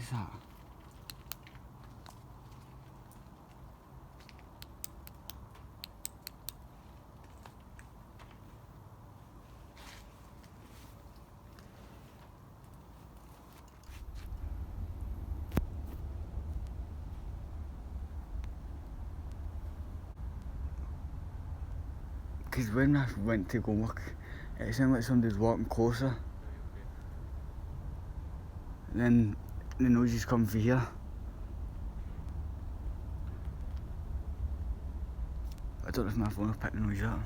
is that? Because when I went to go look, it sounded like somebody was walking closer. And then the noises come from here. I don't know if my phone will pick the noise up.